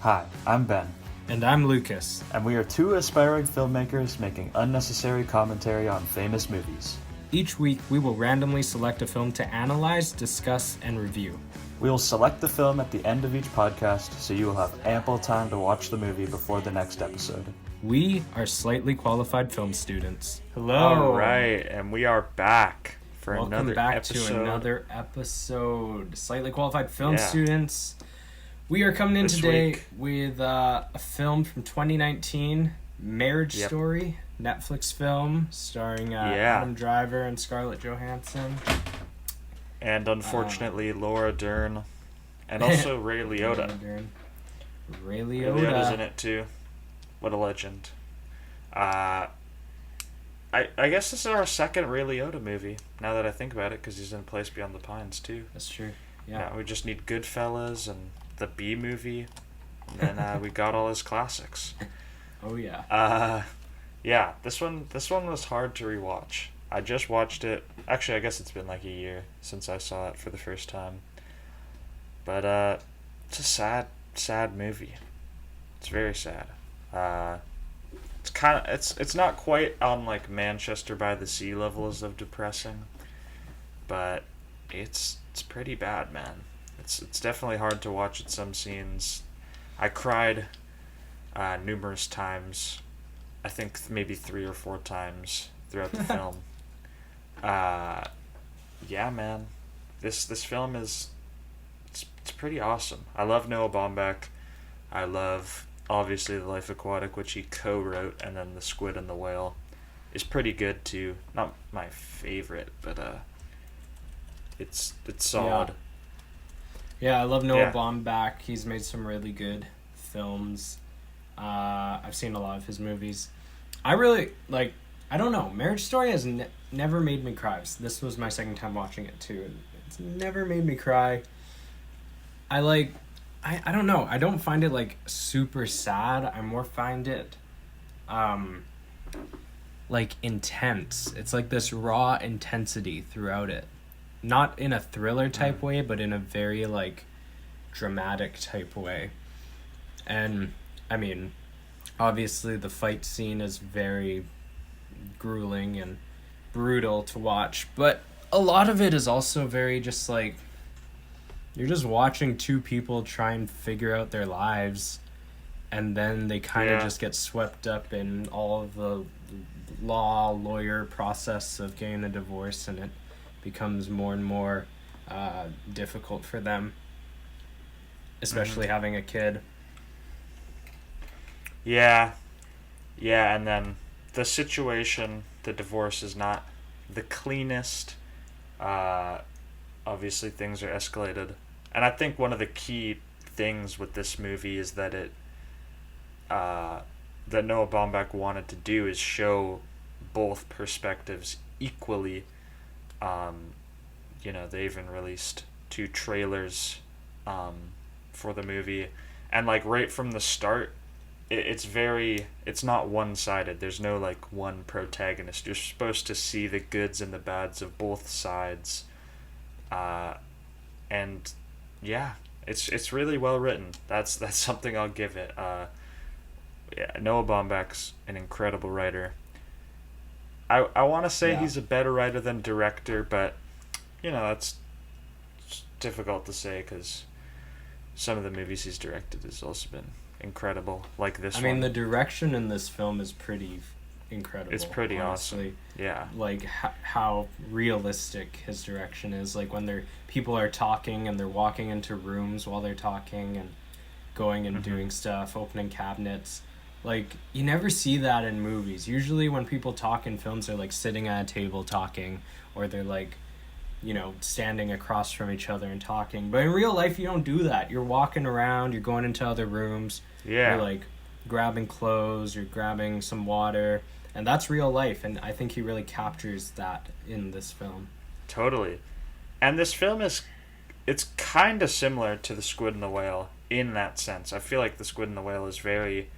Hi, I'm Ben, And I'm Lucas. and we are two aspiring filmmakers making unnecessary commentary on famous movies. Each week, we will randomly select a film to analyze, discuss, and review. We will select the film at the end of each podcast, so you will have ample time to watch the movie before the next episode. We are slightly qualified film students. Hello. All right, and we are back for Welcome another back episode. to another episode. Slightly qualified film Yeah. students. We are coming in This today week. with a film from 2019, Marriage Yep. Story, Netflix film starring Adam Driver and Scarlett Johansson. And unfortunately, Laura Dern, and also Ray Liotta. Ray Ray Liotta's in Liotta. it too. What a legend. I guess this is our second Ray Liotta movie, now that I think about it, because he's in Place Beyond the Pines too. That's true. Yeah. We just need Goodfellas and the B movie, and then we got all his classics. Oh yeah. Yeah, this one was hard to rewatch. I just watched it. Actually, I guess it's been like a year since I saw it for the first time. But it's a sad movie. It's very sad. It's not quite on like Manchester by the Sea levels of depressing, but it's pretty bad, man. It's definitely hard to watch at some scenes. I cried numerous times. I think maybe 3 or 4 times throughout the film. Yeah, man. This film is it's pretty awesome. I love Noah Baumbach. I love obviously The Life Aquatic, which he co-wrote, and then The Squid and the Whale is pretty good too. Not my favorite, but it's solid. Yeah, I love Noah Yeah. Baumbach. He's made some really good films. I've seen a lot of his movies. I really, I don't know, Marriage Story has never made me cry. This was my second time watching it too, and it's never made me cry. I don't know, I don't find it, super sad. I more find it, intense. It's, this raw intensity throughout it. Not in a thriller type way, but in a very, dramatic type way. And, I mean, obviously the fight scene is very grueling and brutal to watch, but a lot of it is also very just, you're just watching two people try and figure out their lives, and then they kind of just get swept up in all of the lawyer process of getting a divorce, and it becomes more and more difficult for them, especially having a kid. Yeah, and then the situation, the divorce is not the cleanest. Obviously, things are escalated, and I think one of the key things with this movie is that that Noah Baumbach wanted to do is show both perspectives equally. They even released 2 trailers for the movie, and right from the start, it's not one-sided. There's no one protagonist. You're supposed to see the goods and the bads of both sides, and yeah, it's really well written. That's something I'll give it. Noah Baumbach's an incredible writer. I want to say he's a better writer than director, but that's difficult to say because some of the movies he's directed has also been incredible, like this one. I mean, the direction in this film is pretty incredible. It's pretty honestly. awesome. Yeah. How realistic his direction is. When people are talking and they're walking into rooms while they're talking and going and doing stuff, opening cabinets. You never see that in movies. Usually when people talk in films, they're sitting at a table talking, or they're standing across from each other and talking. But in real life, you don't do that. You're walking around, you're going into other rooms. Yeah. You're grabbing clothes, you're grabbing some water, and that's real life, and I think he really captures that in this film. Totally. And this film it's kind of similar to The Squid and the Whale in that sense. I feel like The Squid and the Whale is very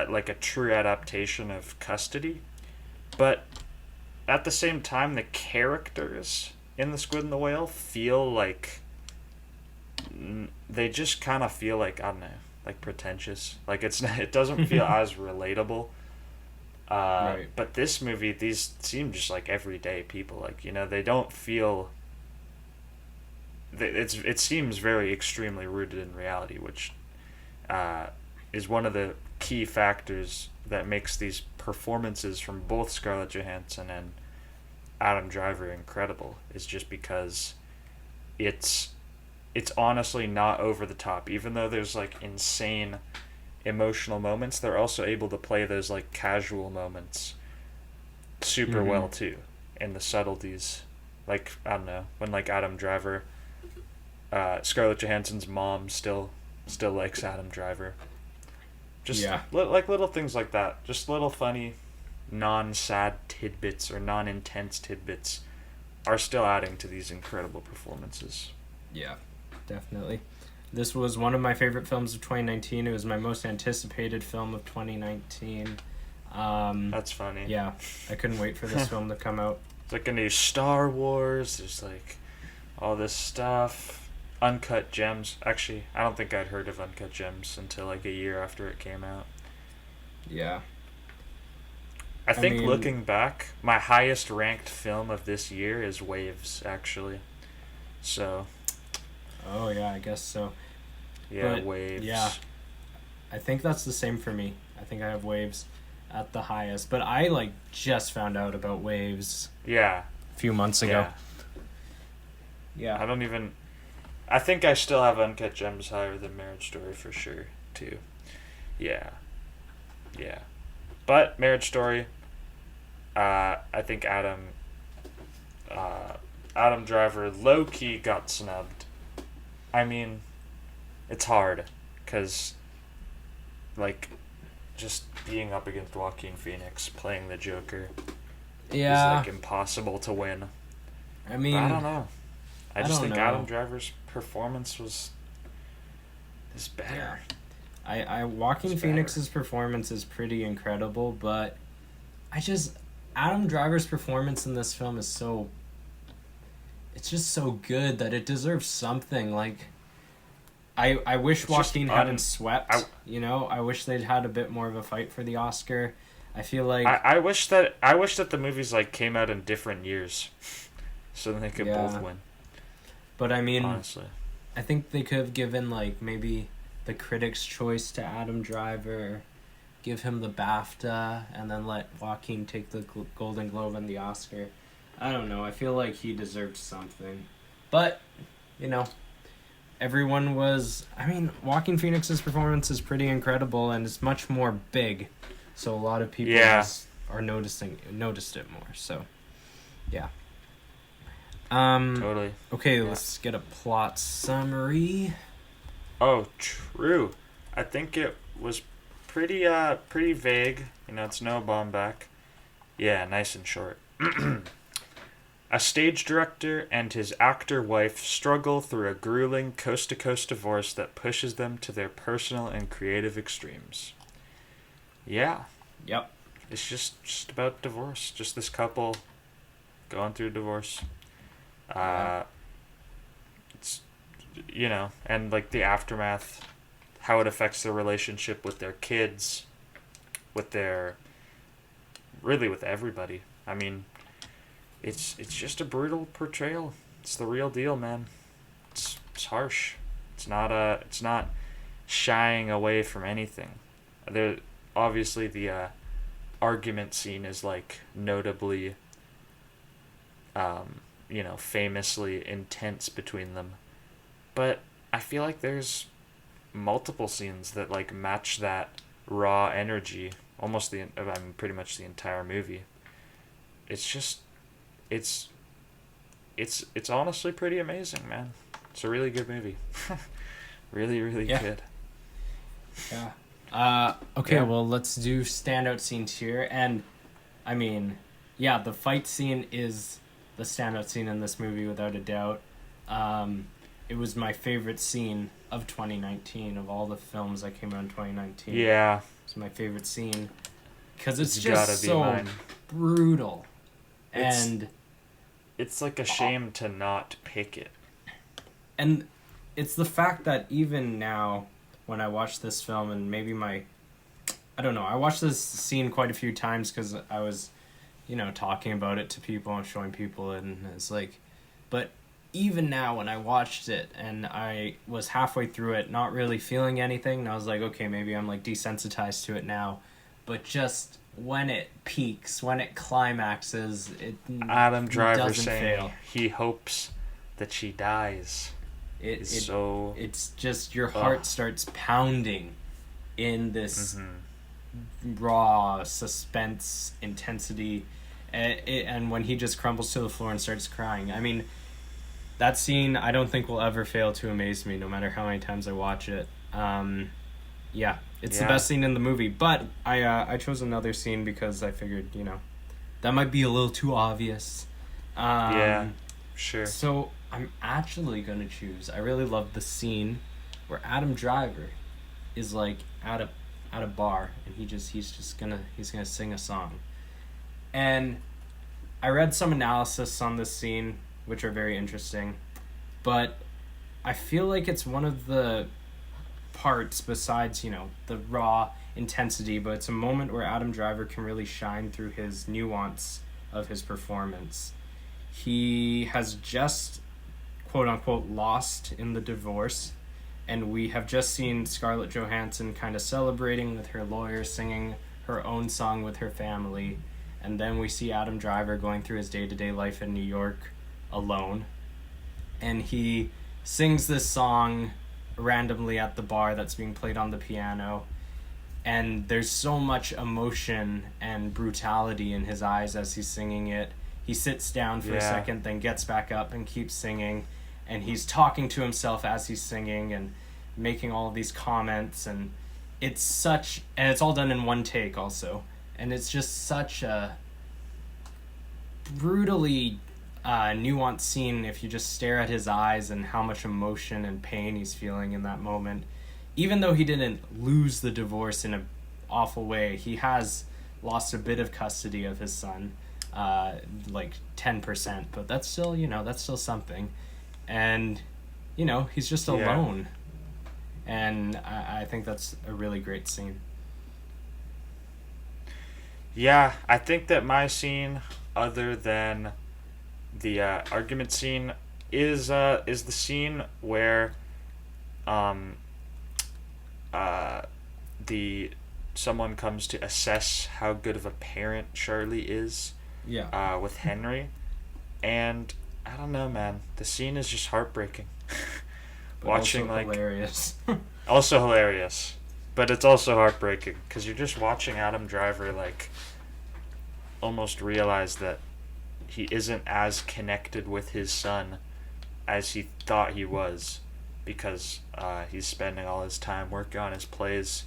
like a true adaptation of Custody, but at the same time, the characters in The Squid and the Whale feel they just kind of feel like, I don't know, like pretentious. Like it doesn't feel as relatable. Right. But this movie, these seem just like everyday people. Like, they don't feel. It seems very extremely rooted in reality, which is one of the key factors that makes these performances from both Scarlett Johansson and Adam Driver incredible. Is just because it's honestly not over the top. Even though there's like insane emotional moments, they're also able to play those like casual moments super well too, and the subtleties. Like, I don't know, when like Adam Driver, Scarlett Johansson's mom still likes Adam Driver. Just like little things like that. Just little funny, non-sad tidbits or non-intense tidbits are still adding to these incredible performances. Yeah, definitely. This was one of my favorite films of 2019. It was my most anticipated film of 2019. That's funny. Yeah, I couldn't wait for this film to come out. It's like a new Star Wars. There's like all this stuff. Uncut Gems. Actually, I don't think I'd heard of Uncut Gems until like a year after it came out. Yeah. I think looking back, my highest ranked film of this year is Waves, actually. So. Oh, yeah, I guess so. Yeah, but, Waves. Yeah. I think that's the same for me. I think I have Waves at the highest. But I, like, just found out about Waves. Yeah. A few months ago. Yeah. I think I still have Uncut Gems higher than Marriage Story for sure, too. Yeah. But Marriage Story, I think Adam Driver low-key got snubbed. I mean, it's hard, because, like, just being up against Joaquin Phoenix playing the Joker is, like, impossible to win. I mean... But I don't know. I just think Adam Driver's performance is better. Yeah. Joaquin Phoenix's performance is pretty incredible, but Adam Driver's performance in this film is so... It's just so good that it deserves something. Like, I wish Joaquin hadn't swept, I wish they'd had a bit more of a fight for the Oscar. I feel like... I wish that the movies, like, came out in different years so that they could both win. But I mean, honestly, I think they could have given, like, maybe the Critics' Choice to Adam Driver, give him the BAFTA, and then let Joaquin take the Golden Globe and the Oscar. I don't know. I feel like he deserved something. But, everyone was... I mean, Joaquin Phoenix's performance is pretty incredible, and it's much more big. So a lot of people are noticed it more. So, yeah. Totally. Okay, let's get a plot summary. Oh, true. I think it was pretty vague. It's Noah Baumbach. Yeah, nice and short. A stage director and his actor wife struggle through a grueling coast-to-coast divorce that pushes them to their personal and creative extremes. Yeah. Yep. It's just about divorce. Just this couple going through divorce. It's, and like the aftermath, how it affects their relationship with their kids, with everybody. I mean, it's just a brutal portrayal. It's the real deal, man. It's harsh. It's not shying away from anything. There, obviously, the argument scene is like notably, famously intense between them. But I feel like there's multiple scenes that like match that raw energy, pretty much the entire movie. It's honestly pretty amazing, man. It's a really good movie. Really, really good. Yeah. Okay, well, let's do standout scenes here. And, I mean, the fight scene is the standout scene in this movie, without a doubt. It was my favorite scene of 2019, of all the films that came out in 2019. Yeah. It's my favorite scene. Because it's just so brutal. And... It's like a shame to not pick it. And it's the fact that even now, when I watch this film, and maybe I don't know, I watched this scene quite a few times because I was, talking about it to people and showing people, and it's like, but even now when I watched it and I was halfway through it, not really feeling anything, and I was like, okay, maybe I'm like desensitized to it now, but just when it peaks, when it climaxes, it Adam Driver doesn't saying fail. he hopes that she dies. It's just your heart starts pounding in this raw suspense intensity, and when he just crumbles to the floor and starts crying. I mean, that scene I don't think will ever fail to amaze me, no matter how many times I watch it. It's the best scene in the movie. But I chose another scene because I figured that might be a little too obvious. Sure. So I'm actually gonna choose. I really love the scene where Adam Driver is like at a bar, and he's gonna sing a song. And I read some analysis on this scene, which are very interesting, but I feel like it's one of the parts besides the raw intensity, but it's a moment where Adam Driver can really shine through his nuance of his performance. He has just, quote unquote, lost in the divorce, and we have just seen Scarlett Johansson kind of celebrating with her lawyer, singing her own song with her family, and then we see Adam Driver going through his day-to-day life in New York alone, and he sings this song randomly at the bar that's being played on the piano, and there's so much emotion and brutality in his eyes as he's singing it. He sits down for a second, then gets back up and keeps singing, and he's talking to himself as he's singing and making all of these comments, and it's all done in one take also, and it's just such a brutally nuanced scene if you just stare at his eyes and how much emotion and pain he's feeling in that moment. Even though he didn't lose the divorce in an awful way, he has lost a bit of custody of his son, like 10%, but that's still something. And he's just alone, and I think that's a really great scene. I think that my scene, other than the argument scene, is the scene where someone comes to assess how good of a parent Charlie is with Henry, and I don't know, man, the scene is just heartbreaking. Watching also hilarious. Also hilarious, but it's also heartbreaking because you're just watching Adam Driver almost realize that he isn't as connected with his son as he thought he was, because he's spending all his time working on his plays,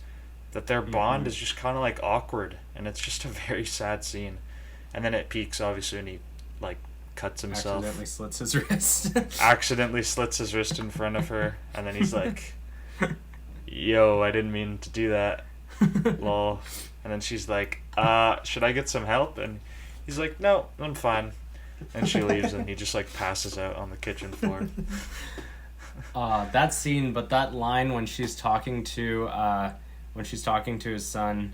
that their bond is just kind of awkward, and it's just a very sad scene. And then it peaks obviously when he cuts himself, accidentally slits his wrist in front of her, and then he's like, yo, I didn't mean to do that, lol. And then she's like, should I get some help? And he's like, no, I'm fine. And she leaves, and he just passes out on the kitchen floor. That scene, but that line when she's talking to his son,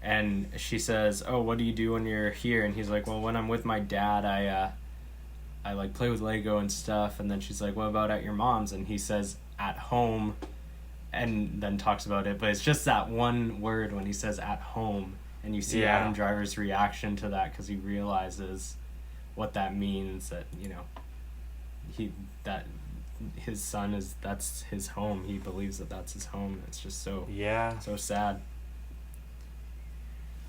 and she says, oh, what do you do when you're here? And he's like, well, when I'm with my dad, I play with Lego and stuff. And then she's like, what about at your mom's? And he says, at home, and then talks about it. But it's just that one word when he says at home, and you see Adam Driver's reaction to that, because he realizes what that means, that that his son that's his home. He believes that that's his home. It's just so sad.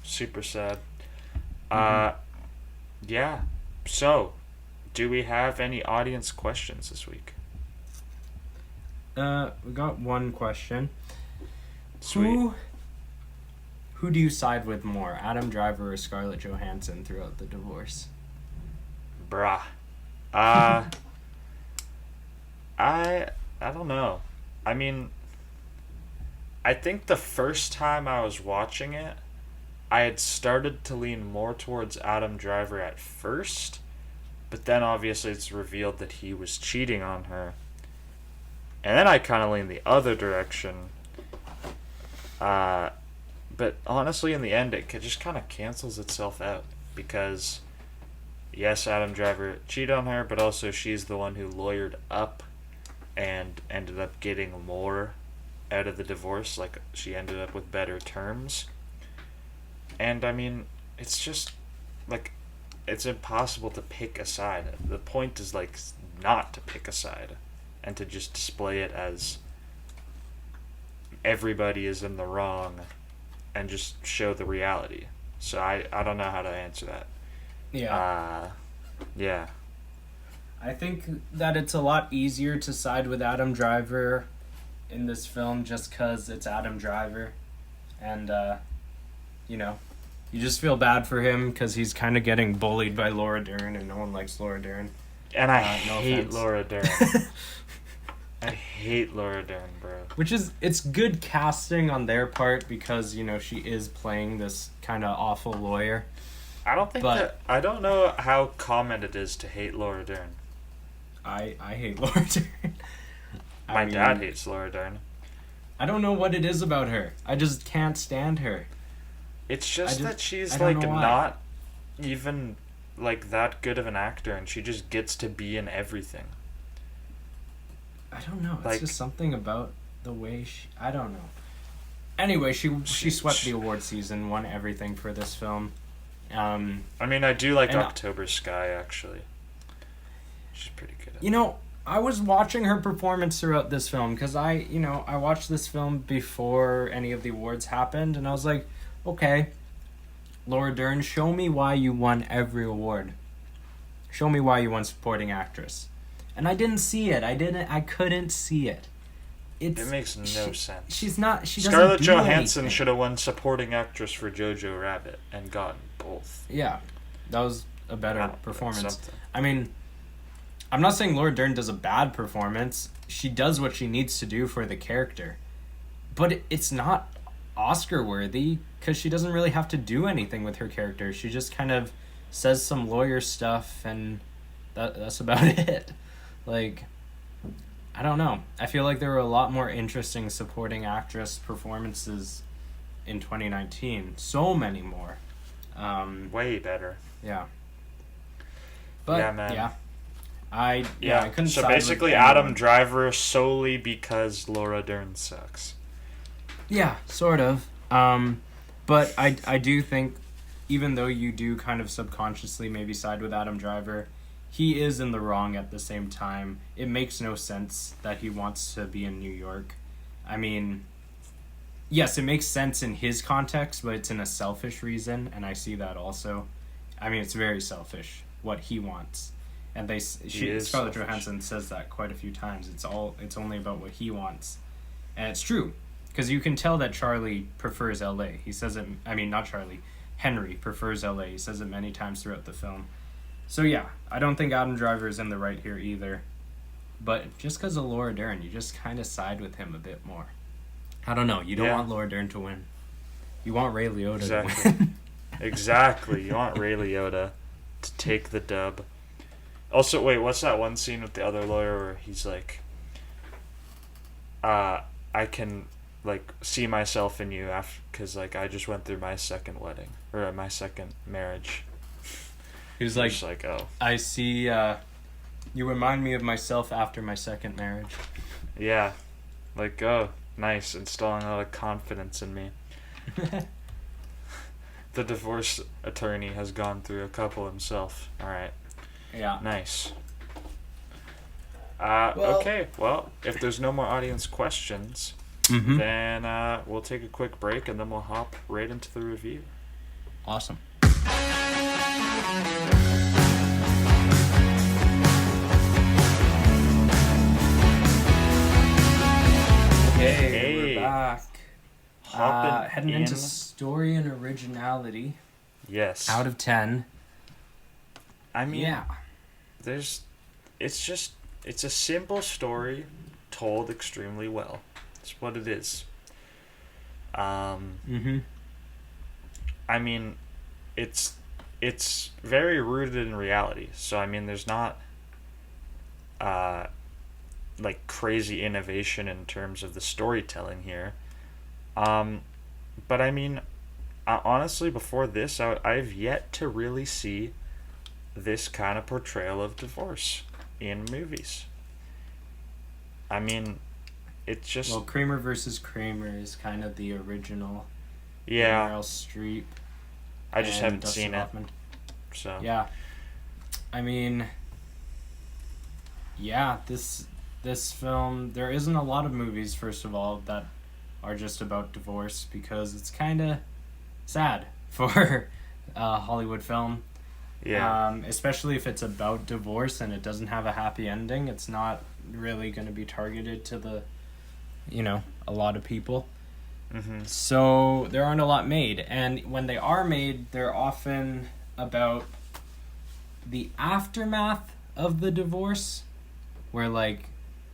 Super sad. So, do we have any audience questions this week? We got one question. Sweet. Who do you side with more, Adam Driver or Scarlett Johansson throughout the divorce? Bruh. I don't know. I mean, I think the first time I was watching it, I had started to lean more towards Adam Driver at first, but then obviously it's revealed that he was cheating on her. And then I kind of lean the other direction. But honestly, in the end, it just kind of cancels itself out. Because, yes, Adam Driver cheated on her, but also she's the one who lawyered up and ended up getting more out of the divorce. Like, she ended up with better terms. And, I mean, it's just, like, it's impossible to pick a side. The point is, like, not to pick a side. And to just display it as everybody is in the wrong and just show the reality. So I don't know how to answer that. Yeah. Yeah. I think that it's a lot easier to side with Adam Driver in this film just because it's Adam Driver. And, you know, you just feel bad for him because he's kind of getting bullied by Laura Dern, and no one likes Laura Dern. And I no hate offense. Laura Dern. I hate Laura Dern, bro. It's good casting on their part because, you know, she is playing this kind of awful lawyer. I don't know how common it is to hate Laura Dern. I hate Laura Dern. My dad hates Laura Dern. I don't know what it is about her. I just can't stand her. It's just that she's, I don't like, know why. not even, like, that good of an actor, and she just gets to be in everything. I don't know. It's Like- just something about the way she... I don't know. Anyway, she swept the award season, won everything for this film. I mean, I do like And, October Sky, actually. She's pretty good at You know, I was watching her performance throughout this film because I watched this film before any of the awards happened, and I was like, okay, Laura Dern, show me why you won every award. Show me why you won supporting actress. And I didn't see it. I couldn't see it. It makes no sense. She doesn't Scarlett do Johansson anything. should have won supporting actress for Jojo Rabbit and gotten both. Yeah, that was a better Wow, performance. something. I mean, I'm not saying Laura Dern does a bad performance. She does what she needs to do for the character. But it's not Oscar-worthy because she doesn't really have to do anything with her character. She just kind of says some lawyer stuff and that's about it. Like, I don't know. I feel like there were a lot more interesting supporting actress performances in 2019. So many more. Way better. Yeah. But, Yeah, man. I couldn't So side with basically, anyone. Adam Driver solely because Laura Dern sucks. Yeah, sort of. But I do think, even though you do kind of subconsciously maybe side with Adam Driver, he is in the wrong at the same time. It makes no sense that he wants to be in New York. I mean, yes, it makes sense in his context, but it's in a selfish reason, and I see that also. I mean, it's very selfish what he wants, and Scarlett selfish. Johansson says that quite a few times. It's only about what he wants, and it's true, because you can tell that Charlie prefers L.A. He says it. I mean, not Charlie. Henry prefers L.A. He says it many times throughout the film. So yeah, I don't think Adam Driver is in the right here either. But just because of Laura Dern, you just kind of side with him a bit more. I don't know. You don't want Laura Dern to win. You want Ray Liotta to win. Exactly. You want Ray Liotta to take the dub. Also, wait, what's that one scene with the other lawyer where he's like, I can, like, see myself in you because, like, I just went through my second wedding, or my second marriage. He was like, just like, oh. I see, you remind me of myself after my second marriage. Yeah. Like, oh, nice, installing a lot of confidence in me. The divorce attorney has gone through a couple himself. Alright. Yeah. Nice. Well- Okay, well, if there's no more audience questions, Mm-hmm. then we'll take a quick break and then we'll hop right into the review. Awesome. Hey. We're back. Hopping Heading in. into story and originality. Yes. Out of 10. I mean, Yeah. it's a simple story told extremely well. It's what it is. Mm-hmm. I mean, it's very rooted in reality. So I mean, there's not like crazy innovation in terms of the storytelling here. But I mean, honestly, before this, I've yet to really see this kind of portrayal of divorce in movies. I mean, it's just, Well, Kramer versus Kramer is kind of the original. yeah. Meryl Streep. I just and haven't Dustin seen Hoffman. it. So Yeah, I mean, yeah, this film. There isn't a lot of movies, first of all, that are just about divorce, because it's kind of sad for a Hollywood film. yeah, Especially if it's about divorce and it doesn't have a happy ending. It's not really going to be targeted to the, a lot of people. mm-hmm. So there aren't a lot made. And when they are made, they're often about the aftermath of the divorce, where like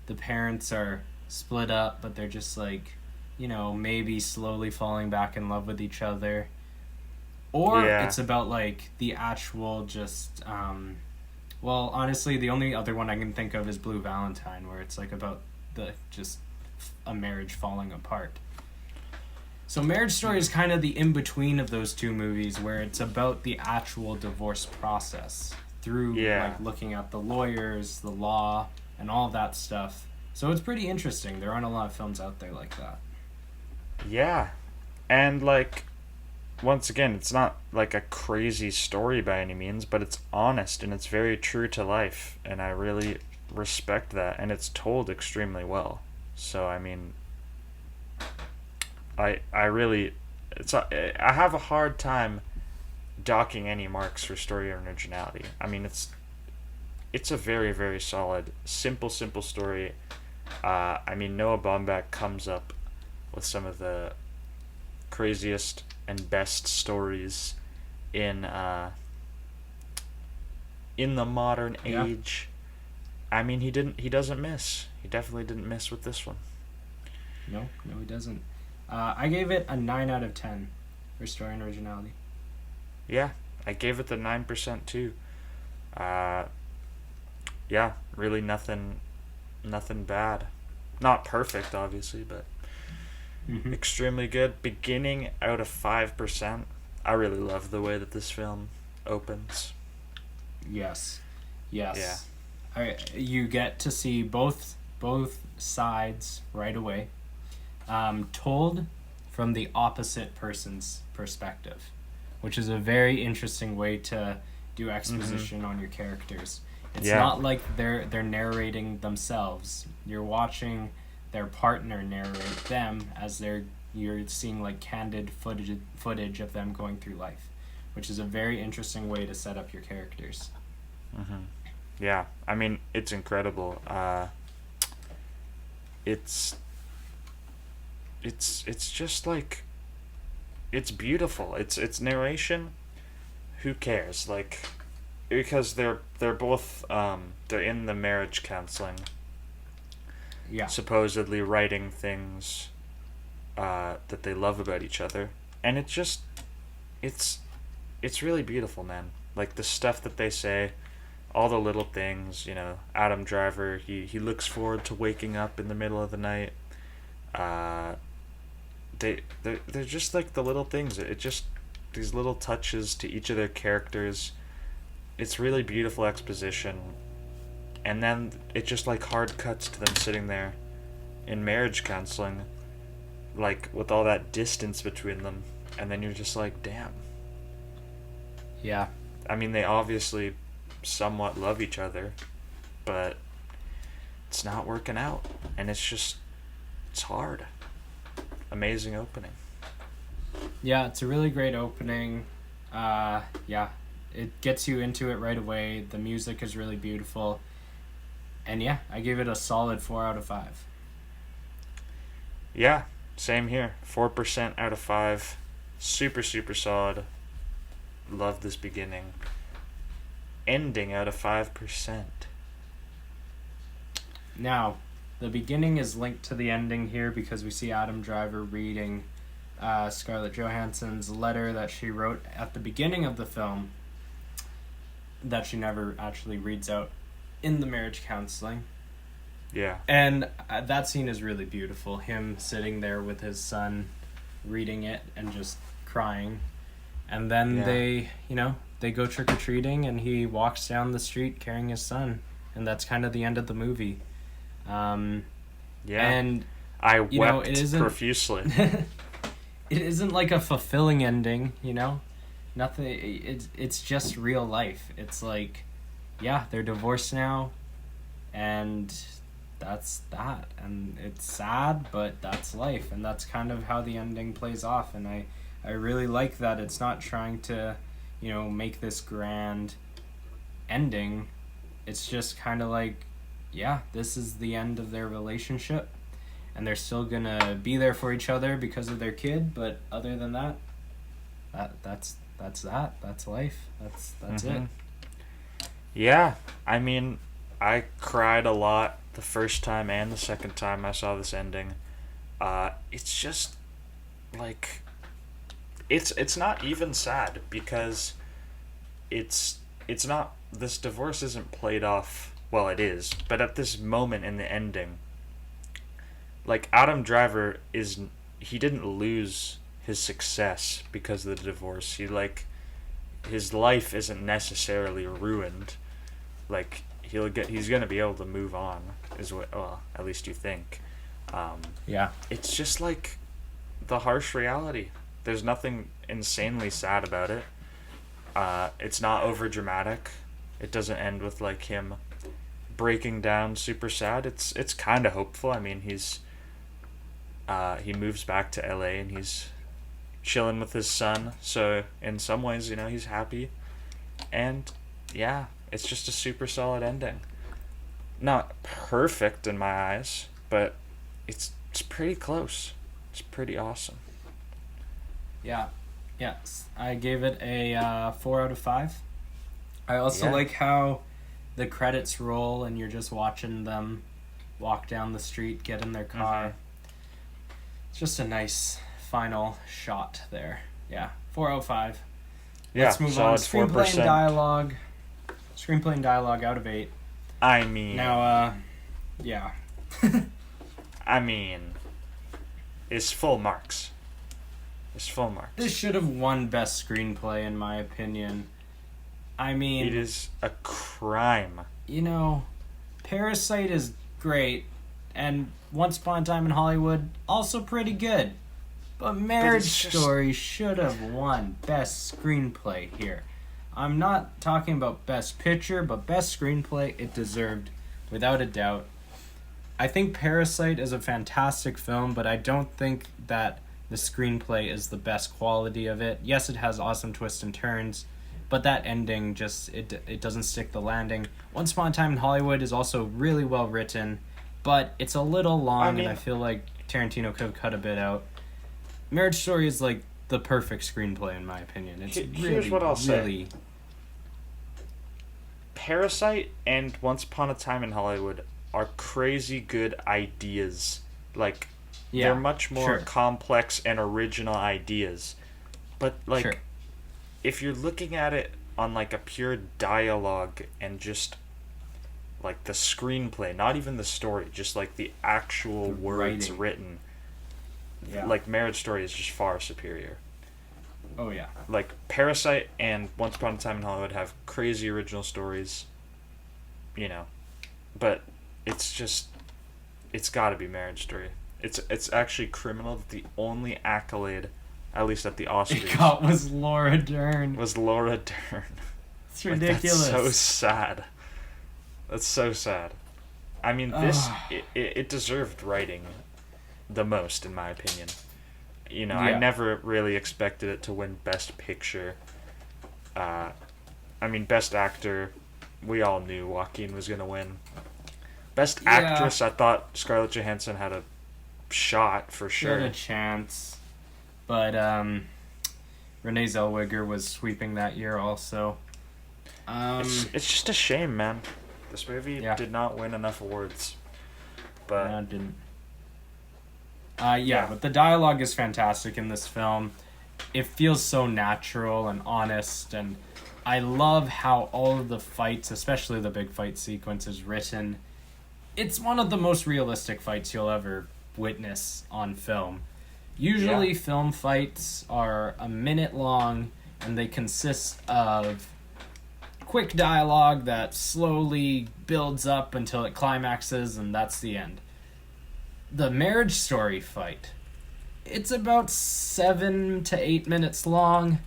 the parents are split up, but they're just like, maybe slowly falling back in love with each other. Or Yeah. it's about like the actual just well, honestly, the only other one I can think of is Blue Valentine, where it's like about the just a marriage falling apart. So Marriage Story is kind of the in-between of those two movies, where it's about the actual divorce process through Yeah. like looking at the lawyers, the law, and all that stuff. So it's pretty interesting. There aren't a lot of films out there like that. Yeah. And like, once again, it's not like a crazy story by any means, but it's honest and it's very true to life, and I really respect that, and it's told extremely well. So I mean, I really, I have a hard time docking any marks for story and originality. I mean, it's a very, very solid, simple story. I mean, Noah Baumbach comes up with some of the craziest and best stories in the modern Yeah. age. I mean, he doesn't miss. He definitely didn't miss with this one. No, he doesn't. I gave it a 9 out of 10 for story and originality. Yeah, I gave it the 9% too. Yeah, really nothing bad. Not perfect, obviously, but Mm-hmm. extremely good. Beginning out of 5%. I really love the way that this film opens. Yes. Yeah. You get to see both sides right away, told from the opposite person's perspective, which is a very interesting way to do exposition on your characters. It's Yeah. not like they're narrating themselves. You're watching their partner narrate them as you're seeing like candid footage of them going through life, which is a very interesting way to set up your characters. Mm-hmm. Yeah, I mean, it's incredible. It's just like, it's beautiful. It's narration. Who cares? Like, because they're both they're in the marriage counseling, Yeah. supposedly writing things that they love about each other, and it's really beautiful, man. Like the stuff that they say, all the little things, Adam Driver, he looks forward to waking up in the middle of the night. They're just like the little things. It just, these little touches to each of their characters. It's really beautiful exposition. And then it just like hard cuts to them sitting there in marriage counseling, like with all that distance between them, and then you're just like, damn. Yeah. I mean, they obviously somewhat love each other, but it's not working out, and it's hard. Amazing opening. Yeah, it's a really great opening. Yeah, it gets you into it right away. The music is really beautiful. And yeah, I give it a solid 4 out of 5. Yeah, same here. 4% out of 5. Super solid. Love this beginning. Ending out of 5%. Now, the beginning is linked to the ending here because we see Adam Driver reading Scarlett Johansson's letter that she wrote at the beginning of the film that she never actually reads out in the marriage counseling. Yeah. And that scene is really beautiful. Him sitting there with his son, reading it and just crying. And then they go trick-or-treating, and he walks down the street carrying his son. And that's kind of the end of the movie. And I wept it isn't, profusely. It isn't like a fulfilling ending, Nothing. It's just real life. It's like, yeah, they're divorced now, and that's that. And it's sad, but that's life, and that's kind of how the ending plays off. And I really like that it's not trying to, make this grand ending. It's just kind of like, yeah, this is the end of their relationship, and they're still gonna be there for each other because of their kid. But other than that, that's life. That's it. Yeah, I mean, I cried a lot the first time and the second time I saw this ending. It's just like, it's not even sad, because it's not, this divorce isn't played off, well, it is, but at this moment in the ending, like, Adam Driver he didn't lose his success because of the divorce. His life isn't necessarily ruined. Like, he's gonna be able to move on, at least you think. Yeah. It's just like the harsh reality. There's nothing insanely sad about it. It's not over dramatic. It doesn't end with like him breaking down super sad. It's kind of hopeful. I mean, he moves back to LA and he's chilling with his son. So in some ways, he's happy. And yeah, it's just a super solid ending. Not perfect in my eyes, but it's pretty close. It's pretty awesome. Yeah. Yes. I gave it a 4 out of 5. I also like how the credits roll and you're just watching them walk down the street, get in their car. Mm-hmm. It's just a nice final shot there. Yeah. 4 out of 5. Yeah, let's move on. Screenplay 4%. and dialogue. Screenplay and dialogue out of 8. I mean... Now, yeah. I mean... It's full marks. It's full marks. This should have won Best Screenplay, in my opinion. I mean... It is a crime. Parasite is great, and Once Upon a Time in Hollywood, also pretty good. But Marriage Story should have won Best Screenplay here. I'm not talking about Best Picture, but Best Screenplay, it deserved, without a doubt. I think Parasite is a fantastic film, but I don't think that the screenplay is the best quality of it. Yes, it has awesome twists and turns, but that ending just, it doesn't stick the landing. Once Upon a Time in Hollywood is also really well written, but it's a little long, and I feel like Tarantino could have cut a bit out. Marriage Story is like the perfect screenplay, in my opinion. It's here's what I'll say. Parasite and Once Upon a Time in Hollywood are crazy good ideas. Like, they're much more complex and original ideas. But, like, if you're looking at it on, like, a pure dialogue and just, like, the screenplay, not even the story, just, like, the actual words written, like, Marriage Story is just far superior. Oh, yeah. Like, Parasite and Once Upon a Time in Hollywood have crazy original stories, but it's gotta be Marriage Story. It's actually criminal that the only accolade, at least at the Oscars, it got was Laura Dern. Was Laura Dern. It's ridiculous. That's so sad. That's so sad. I mean, it deserved writing the most, in my opinion. I never really expected it to win Best Picture. Best Actor, we all knew Joaquin was going to win. Best Actress, I thought Scarlett Johansson had a shot for sure. She had a chance. But Renee Zellweger was sweeping that year also. It's just a shame, man. This movie did not win enough awards. But no, it didn't. But the dialogue is fantastic in this film. It feels so natural and honest, and I love how all of the fights, especially the big fight sequence, is written. it's one of the most realistic fights you'll ever witness on film. Usually film fights are a minute long, and they consist of quick dialogue that slowly builds up until it climaxes, and that's the end. The Marriage Story fight, it's about 7 to 8 minutes long.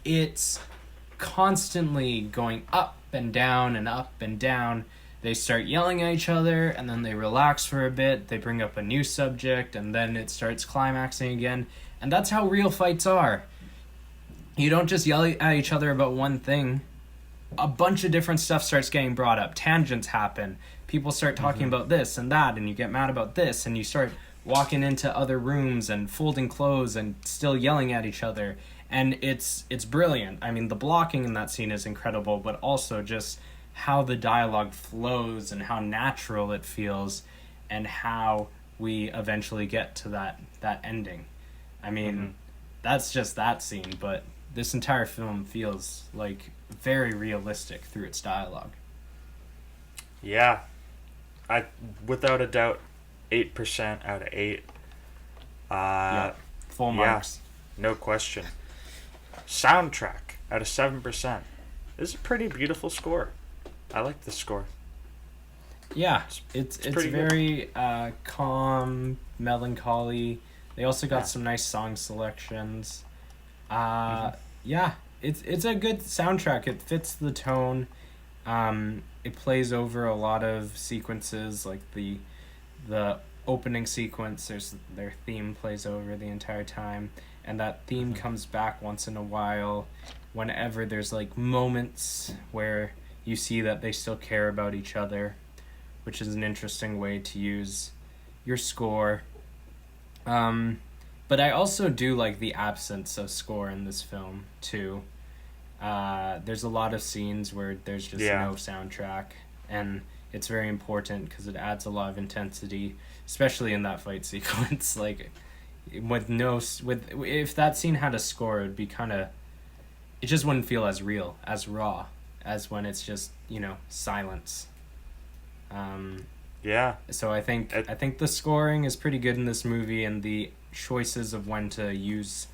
It's constantly going up and down and up and down. They start yelling at each other, and then they relax for a bit. They bring up a new subject, and then it starts climaxing again. And that's how real fights are. You don't just yell at each other about one thing. A bunch of different stuff starts getting brought up. Tangents happen. People start talking about this and that, and you get mad about this, and you start walking into other rooms and folding clothes and still yelling at each other. And it's brilliant. I mean, the blocking in that scene is incredible, but also just how the dialogue flows and how natural it feels and how we eventually get to that ending. I mean, that's just that scene, but this entire film feels like very realistic through its dialogue. Yeah. I without a doubt 8% out of 8. Full marks. No question. Soundtrack out of 7%. This is a pretty beautiful score. I like this score. Yeah, it's very calm, melancholy. They also got some nice song selections. Yeah, it's a good soundtrack. It fits the tone. It plays over a lot of sequences, like the opening sequence. Their theme plays over the entire time, and that theme comes back once in a while, whenever there's like moments where you see that they still care about each other, which is an interesting way to use your score. But I also do like the absence of score in this film, too. There's a lot of scenes where there's just no soundtrack, and it's very important because it adds a lot of intensity, especially in that fight sequence. Like, if that scene had a score, it'd be it just wouldn't feel as real, as raw, as when it's just, silence. So I think the scoring is pretty good in this movie, and the choices of when to use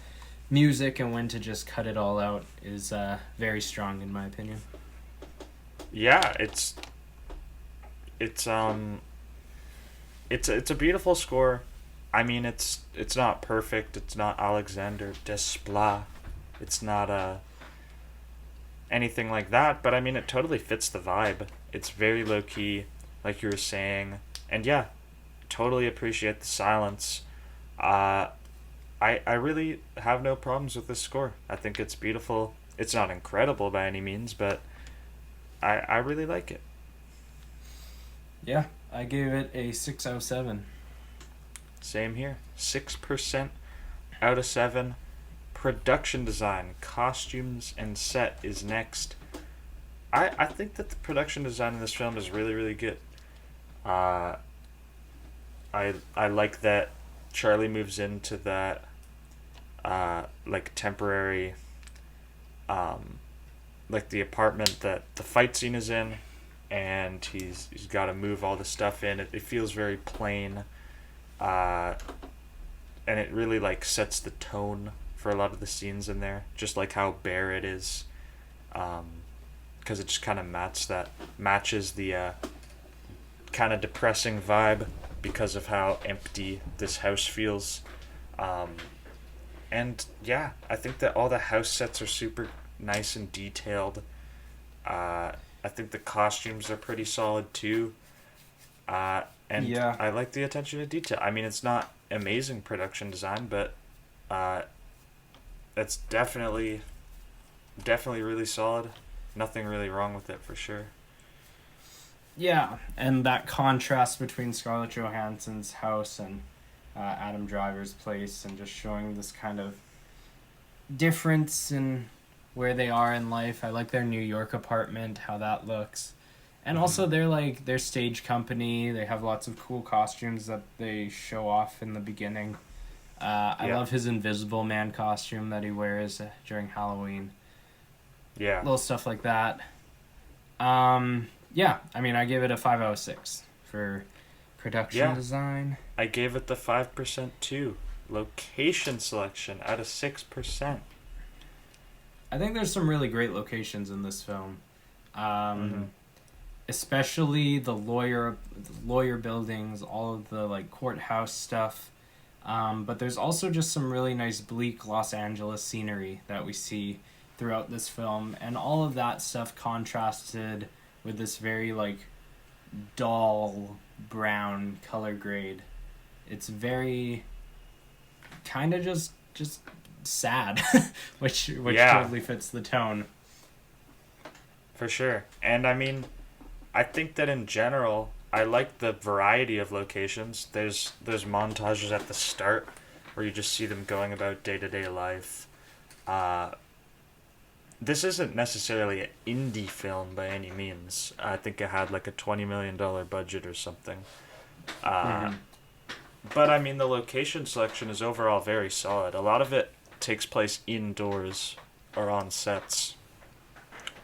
music and when to just cut it all out is very strong in my opinion. Yeah, it's a beautiful score. I mean, it's not perfect. It's not Alexander Desplat. It's not anything like that, but I mean, it totally fits the vibe. It's very low key, like you were saying, and yeah, totally appreciate the silence. I really have no problems with this score. I think it's beautiful. It's not incredible by any means, but I really like it. Yeah, I gave it a 6 out of 7. Same here. 6% out of 7. Production design, costumes, and set is next. I think that the production design in this film is really, really good. I like that Charlie moves into that like temporary like the apartment that the fight scene is in, and he's got to move all the stuff in. It feels very plain, and it really like sets the tone for a lot of the scenes in there, just like how bare it is, because it just kind of matches the kind of depressing vibe because of how empty this house feels. And yeah, I think that all the house sets are super nice and detailed. I think the costumes are pretty solid too. And Yeah. I like the attention to detail. I mean, it's not amazing production design, but it's definitely really solid. Nothing really wrong with it for sure. Yeah, and that contrast between Scarlett Johansson's house and Adam Driver's place, and just showing this kind of difference in where they are in life. I like their New York apartment, how that looks. And also their stage company. They have lots of cool costumes that they show off in the beginning. I love his Invisible Man costume that he wears during Halloween. Yeah. Little stuff like that. Yeah, I mean, I give it a 5 out of 6 for Production design. I gave it the 5% too. Location selection out of 6%. I think there's some really great locations in this film. Especially the lawyer buildings, all of the like courthouse stuff. But there's also just some really nice bleak Los Angeles scenery that we see throughout this film, and all of that stuff contrasted with this very like dull brown color grade. It's very kind of just sad, which totally fits the tone. For sure. And I mean, I think that in general, I like the variety of locations. There's montages at the start where you just see them going about day-to-day life. This isn't necessarily an indie film by any means. I think it had like a $20 million budget or something. But I mean, the location selection is overall very solid. A lot of it takes place indoors or on sets.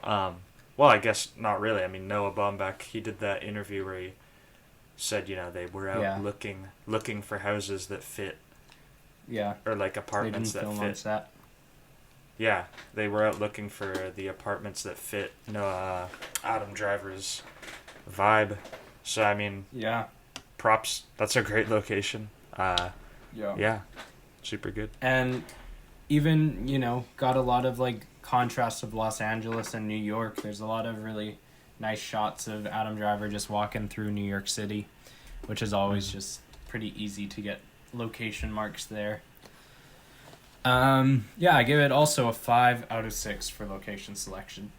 Well, I guess not really. I mean, Noah Baumbach, he did that interview where he said, they were out looking for houses that fit. Yeah. Or like apartments that fit. On set. Yeah, they were out looking for the apartments that fit Adam Driver's vibe. So I mean, props. That's a great location. Yeah, super good. And even got a lot of like contrast of Los Angeles and New York. There's a lot of really nice shots of Adam Driver just walking through New York City, which is always just pretty easy to get location marks there. I give it also a 5 out of 6 for location selection.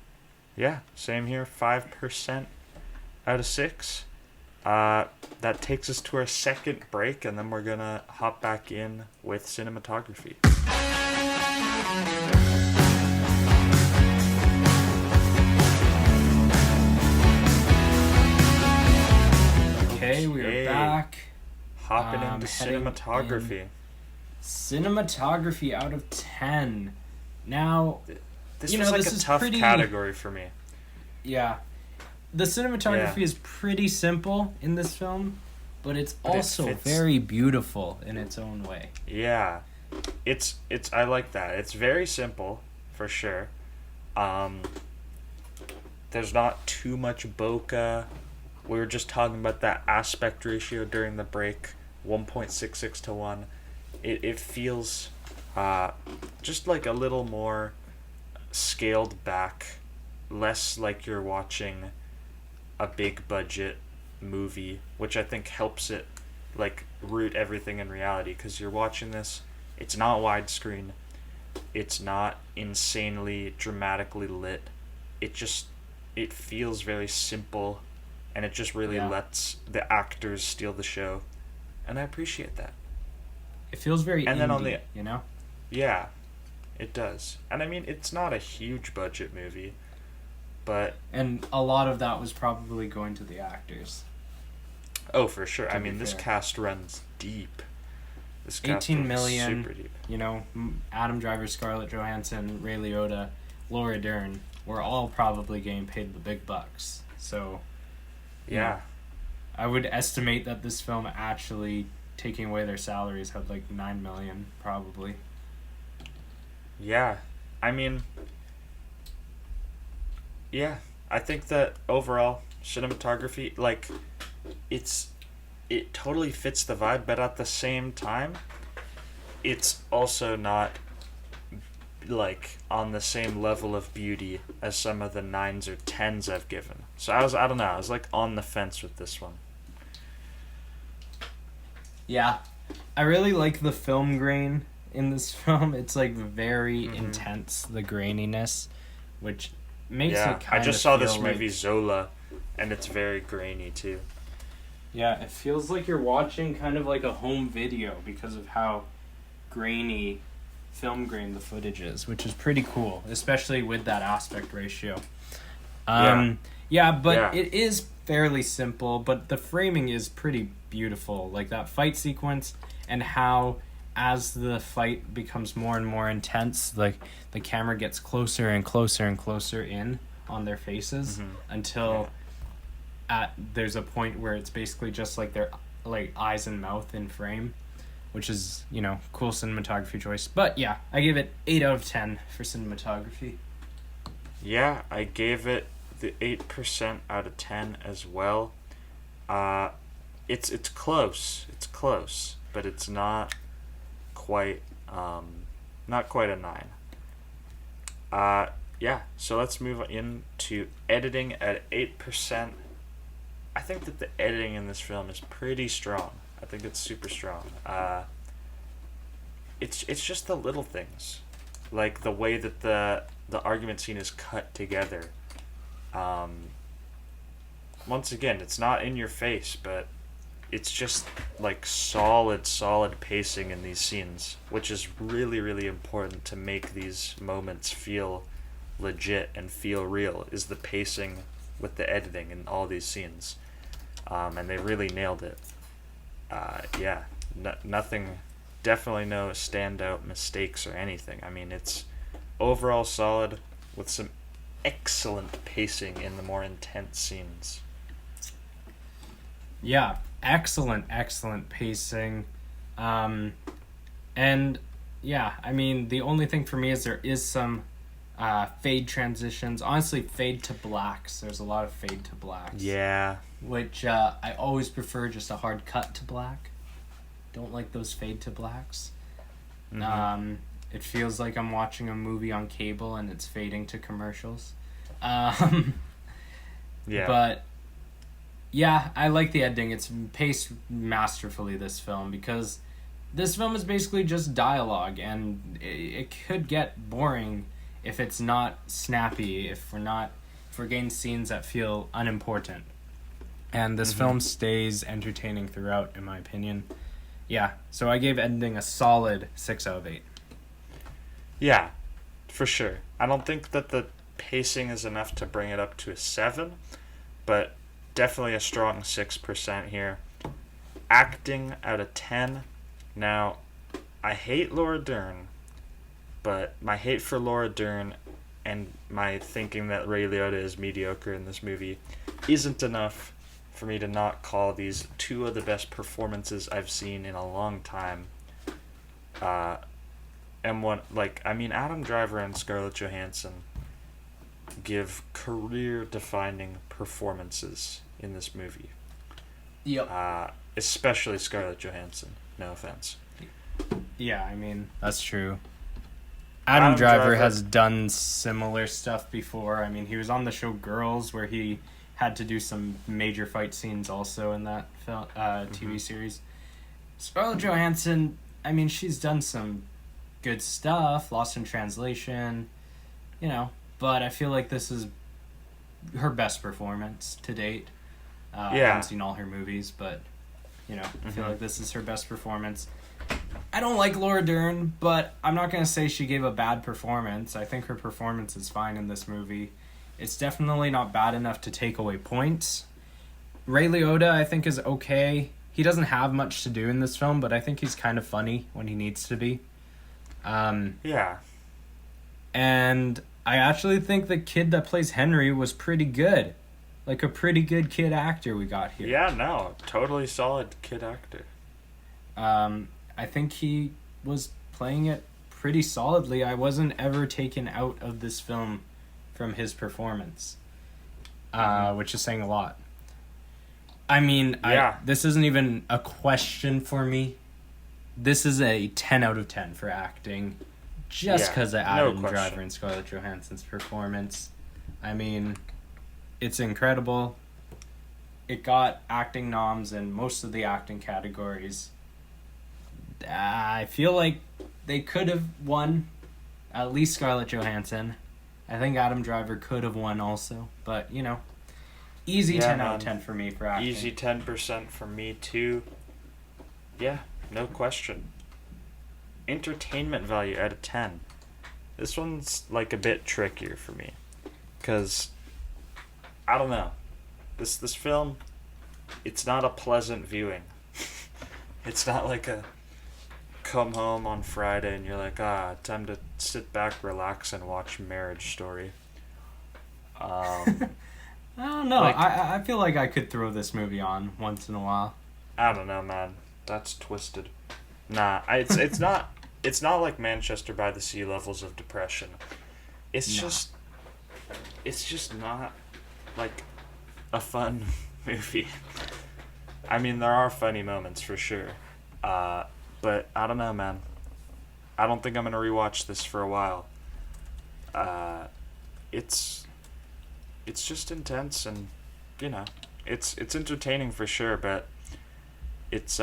Yeah, same here. 5% out of 6. That takes us to our second break, and then we're gonna hop back in with cinematography. Okay, we are back. Hopping into cinematography. Cinematography out of 10. Now, this was like a tough category for me. Yeah. The cinematography is pretty simple in this film, but it's also very beautiful in its own way. Yeah. It's I like that. It's very simple, for sure. There's not too much bokeh. We were just talking about that aspect ratio during the break, 1.66 to 1. It feels just like a little more scaled back, less like you're watching a big budget movie, which I think helps it like root everything in reality, because you're watching this, it's not widescreen, it's not insanely dramatically lit, it feels very simple, and it just really lets the actors steal the show, and I appreciate that. It feels very and indie, then on the Yeah, it does. And I mean, it's not a huge budget movie, but and a lot of that was probably going to the actors. Oh, for sure. I mean, this cast runs deep. This cast 18 million, super deep. Adam Driver, Scarlett Johansson, Ray Liotta, Laura Dern were all probably getting paid the big bucks. So, I would estimate that this film actually, taking away their salaries, had like 9 million probably. Yeah. I mean, I think that overall cinematography, like, it totally fits the vibe, but at the same time, it's also not like on the same level of beauty as some of the 9s or 10s I've given. So I was like on the fence with this one. Yeah, I really like the film grain in this film. It's like very intense, the graininess, which makes it kind of I just saw this like, movie Zola, and it's very grainy too. Yeah, it feels like you're watching kind of like a home video because of how grainy, film grain the footage is, which is pretty cool, especially with that aspect ratio. It is fairly simple, but the framing is pretty beautiful. Like that fight sequence, and how as the fight becomes more and more intense, like the camera gets closer and closer and closer in on their faces until there's a point where it's basically just like their like eyes and mouth in frame, which is, cool cinematography choice. But yeah, I give it 8 out of 10 for cinematography. Yeah, I gave it the 8% out of 10 as well. It's close. It's close, but it's not quite a 9. Yeah, so let's move into editing at 8%. I think that the editing in this film is pretty strong. I think it's super strong. It's just the little things, like the way that the argument scene is cut together. Once again, it's not in your face, but it's just like solid pacing in these scenes, which is really, really important to make these moments feel legit and feel real, is the pacing with the editing in all these scenes. And they really nailed it. Yeah, nothing, definitely no standout mistakes or anything. I mean, it's overall solid with some excellent pacing in the more intense scenes. Yeah, excellent pacing. And yeah, I mean, the only thing for me is there is some fade transitions. Honestly, fade to blacks. There's a lot of fade to blacks. Yeah. Which I always prefer just a hard cut to black. Don't like those fade to blacks. Mm-hmm. It feels like I'm watching a movie on cable and it's fading to commercials. Yeah. But yeah, I like the editing. It's paced masterfully, this film, because this film is basically just dialogue, and it could get boring if it's not snappy, if we're getting scenes that feel unimportant. And this film stays entertaining throughout, in my opinion. Yeah, so I gave editing a solid 6 out of 8. Yeah, for sure. I don't think that the pacing is enough to bring it up to a 7, but definitely a strong 6% here. Acting out of 10. Now, I hate Laura Dern, but my hate for Laura Dern and my thinking that Ray Liotta is mediocre in this movie isn't enough for me to not call these 2 of the best performances I've seen in a long time. Adam Driver and Scarlett Johansson give career-defining performances in this movie. Yep. Especially Scarlett Johansson. No offense. Yeah, I mean, that's true. Adam Driver has done similar stuff before. I mean, he was on the show Girls, where he had to do some major fight scenes also in that TV series. Scarlett Johansson, I mean, she's done some good stuff, Lost in Translation, but I feel like this is her best performance to date. I haven't seen all her movies, but, I feel like this is her best performance. I don't like Laura Dern, but I'm not going to say she gave a bad performance. I think her performance is fine in this movie. It's definitely not bad enough to take away points. Ray Liotta, I think, is okay. He doesn't have much to do in this film, but I think he's kind of funny when he needs to be. Yeah. And I actually think the kid that plays Henry was pretty good. Like a pretty good kid actor we got here. Yeah, no, totally solid kid actor. I think he was playing it pretty solidly. I wasn't ever taken out of this film from his performance, which is saying a lot. I mean, this isn't even a question for me. This is a 10 out of 10 for acting, just because of Adam Driver and Scarlett Johansson's performance. I mean, it's incredible. It got acting noms in most of the acting categories. I feel like they could have won, at least Scarlett Johansson. I think Adam Driver could have won also, but easy 10 out of 10 for me for acting. Easy 10% for me too. Yeah, no question. Entertainment value out of 10. This one's like a bit trickier for me, because I don't know. This film, it's not a pleasant viewing. It's not like a come home on Friday and you're like, time to sit back, relax, and watch Marriage Story. I don't know. I feel like I could throw this movie on once in a while. I don't know, man. That's twisted. Nah, it's not like Manchester by the Sea levels of depression. It's Nah. just it's just not like a fun movie. I mean, there are funny moments for sure. But I don't know, man. I don't think I'm gonna rewatch this for a while. Uh, it's it's just intense, and you know, it's entertaining for sure, but it's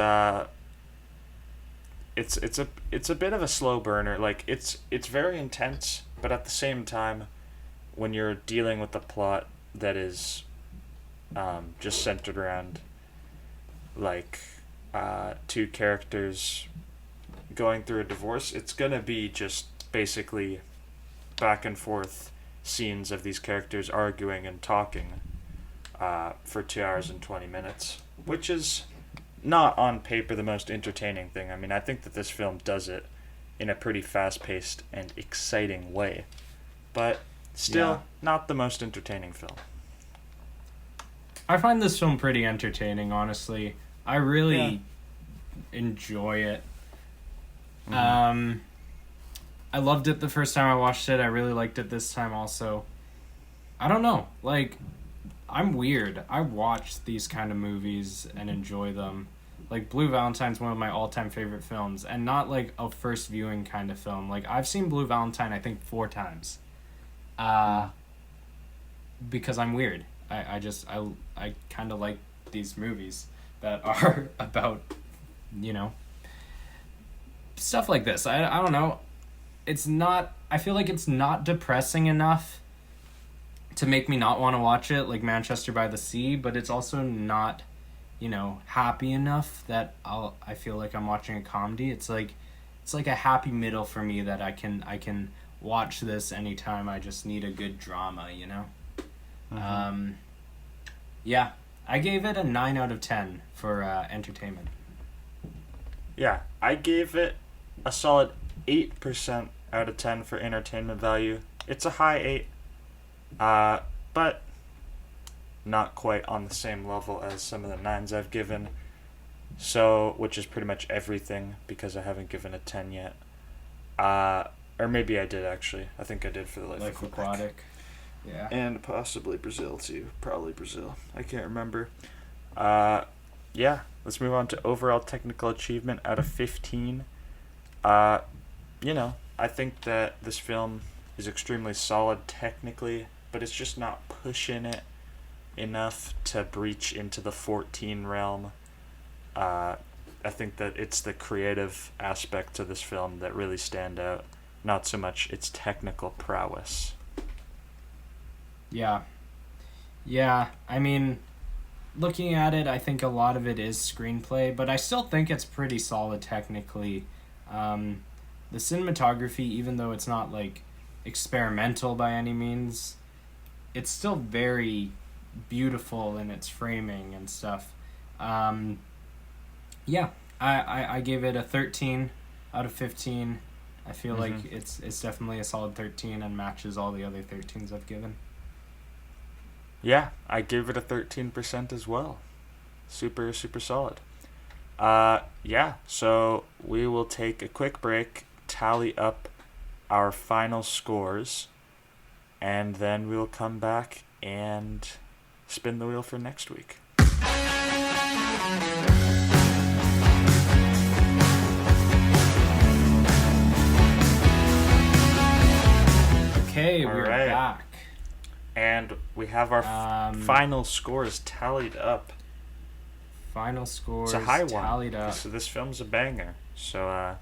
it's a bit of a slow burner. Like it's very intense, but at the same time, when you're dealing with a plot that is just centered around like two characters going through a divorce, it's gonna be just basically back and forth scenes of these characters arguing and talking for 2 hours and 20 minutes, which is not on paper the most entertaining thing. I mean, I think that this film does it in a pretty fast paced and exciting way, but still Yeah. not the most entertaining film. I find this film pretty entertaining, honestly. I really enjoy it. Mhm. I loved it the first time I watched it. I really liked it this time also. I don't know. Like, I'm weird. I watch these kind of movies and enjoy them. Like, Blue Valentine's one of my all-time favorite films, and not like a first viewing kind of film. Like, I've seen Blue Valentine, I think, 4 times. Because I'm weird. I kind of like these movies that are about, you know, stuff like this. I don't know. It's not, I feel like it's not depressing enough to make me not want to watch it, like Manchester by the Sea, but it's also not, you know, happy enough that I feel like I'm watching a comedy. It's like a happy middle for me that I can watch this anytime I just need a good drama, you know. Yeah, I gave it a 9 out of 10 for entertainment. Yeah, I gave it a solid 8% out of 10 for entertainment value. It's a high 8, but not quite on the same level as some of the 9s I've given. So, which is pretty much everything because I haven't given a 10 yet. Or maybe I did actually. I think I did for the Life Aquatic. Yeah. And possibly Brazil too. Probably Brazil. I can't remember. Yeah, let's move on to overall technical achievement out of 15. You know, I think that this film is extremely solid technically, but it's just not pushing it enough to breach into the 14 realm. I think that it's the creative aspect to this film that really stand out, not so much its technical prowess. Yeah. Yeah, I mean, looking at it, I think a lot of it is screenplay, but I still think it's pretty solid technically. The cinematography, even though it's not like experimental by any means, it's still very beautiful in its framing and stuff. Yeah, I gave it a 13 out of 15. I feel like it's definitely a solid 13 and matches all the other 13s I've given. Yeah, I give it a 13% as well. Super, super solid. Yeah, so we will take a quick break, tally up our final scores, and then we'll come back and spin the wheel for next week. Okay, we're right. back. And we have our final scores tallied up. Final scores It's a high one. tallied up. So this film's a banger. So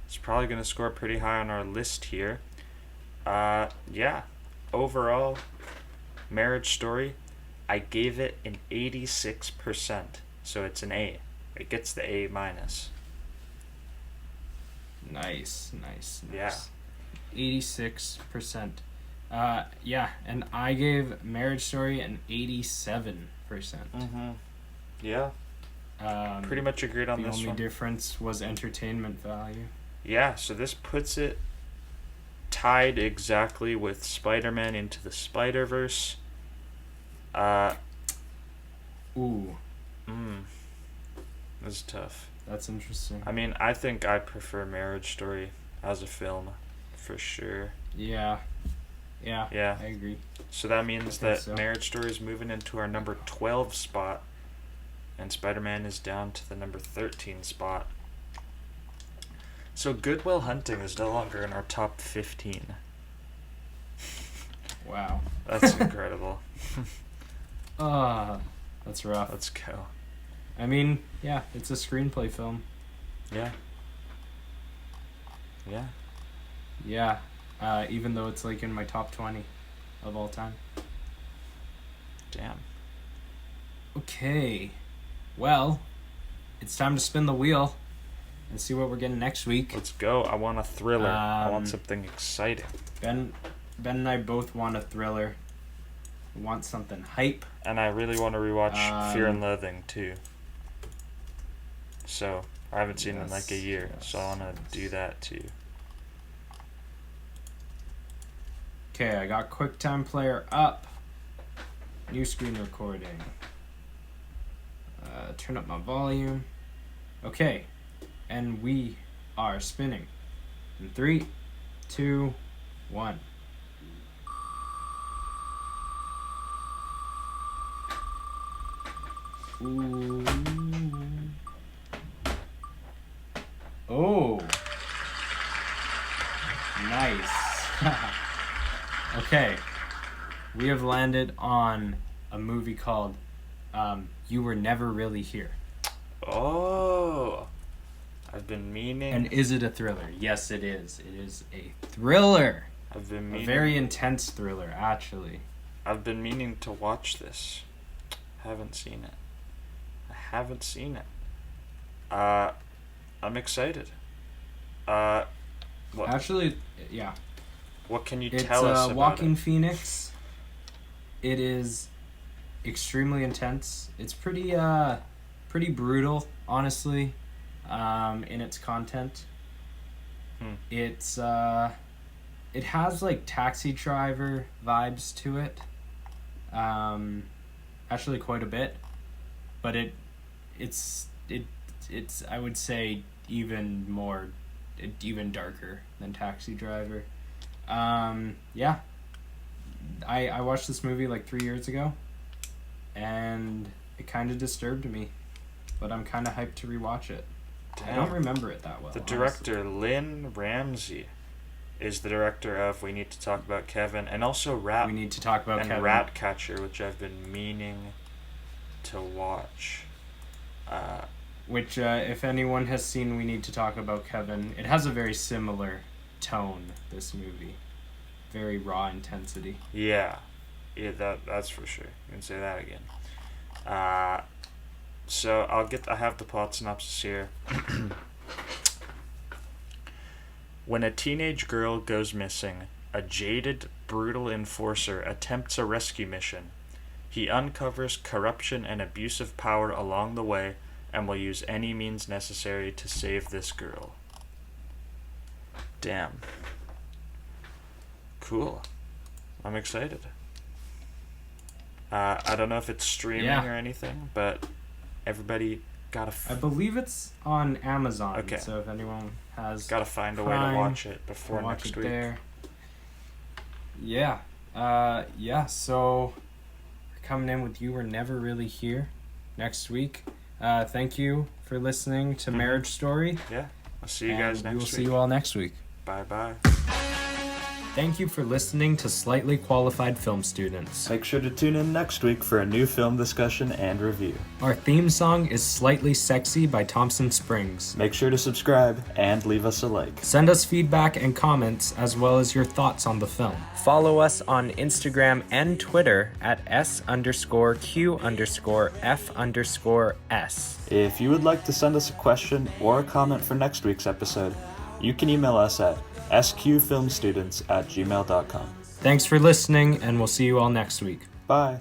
it's probably going to score pretty high on our list here. Yeah. Overall, Marriage Story, I gave it an 86%. So it's an A. It gets the A minus. Nice. Yeah. 86%. Yeah, and I gave Marriage Story an 87%. Yeah. Pretty much agreed on this The only one. difference was entertainment value. Yeah, so this puts it tied exactly with Spider-Man Into the Spider-Verse. Ooh. It's tough. That's interesting. I mean, I think I prefer Marriage Story as a film, for sure. Yeah. Yeah. I agree. So that means that so. Marriage Story is moving into our number 12 spot, and Spider-Man is down to the number 13 spot. So Good Will Hunting is no longer in our top 15. Wow. That's incredible. That's rough. Let's go. I mean, yeah, it's a screenplay film. Yeah. Yeah. Even though it's like in my top 20 of all time. Damn. Okay. Well, it's time to spin the wheel and see what we're getting next week. Let's go. I want a thriller. I want something exciting. Ben and I both want a thriller. We want something hype. And I really want to rewatch Fear and Loathing too. So I haven't seen it in like a year, so I want to do that too. Okay, I got QuickTime Player up. New screen recording. Turn up my volume. Okay, and we are spinning. In 3, 2, 1. Ooh. Oh. Nice. Okay. We have landed on a movie called You Were Never Really Here. Oh. I've been meaning. And is it a thriller? Yes, it is. It is a thriller. I've been meaning. A very intense thriller, actually. I've been meaning to watch this. Haven't seen it. I'm excited. What? Actually, yeah. What can you It's tell us about Walking it? Phoenix. It is extremely intense. It's pretty brutal, honestly, in its content. It's it has like Taxi Driver vibes to it. Actually quite a bit, but it's I would say even darker than Taxi Driver. Yeah. I watched this movie like 3 years ago, and it kind of disturbed me, but I'm kind of hyped to rewatch it. Damn. I don't remember it that well. The director, Lynn Ramsey, is the director of We Need to Talk About Kevin, and also We Need to Talk About Kevin. Ratcatcher, which I've been meaning to watch. Which, if anyone has seen We Need to Talk About Kevin, it has a very similar tone, this movie. Very raw intensity. Yeah, that's for sure. You can say that again. So I have the plot synopsis here. When a teenage girl goes missing, a jaded, brutal enforcer attempts a rescue mission. He uncovers corruption and abuse of power along the way and will use any means necessary to save this girl. Damn. Cool. I'm excited. I don't know if it's streaming or anything, but everybody gotta... I believe it's on Amazon. Okay. So if anyone has... Gotta find a way to watch it before next week. There. Yeah. So we're coming in with You Were Never Really Here next week. Thank you for listening to Marriage Story. Yeah. I'll see you guys next week. We will see you all next week. Bye-bye. Thank you for listening to Slightly Qualified Film Students. Make sure to tune in next week for a new film discussion and review. Our theme song is Slightly Sexy by Thompson Springs. Make sure to subscribe and leave us a like. Send us feedback and comments as well as your thoughts on the film. Follow us on Instagram and Twitter at S_Q_F_S. If you would like to send us a question or a comment for next week's episode, you can email us at sqfilmstudents@gmail.com. Thanks for listening, and we'll see you all next week. Bye.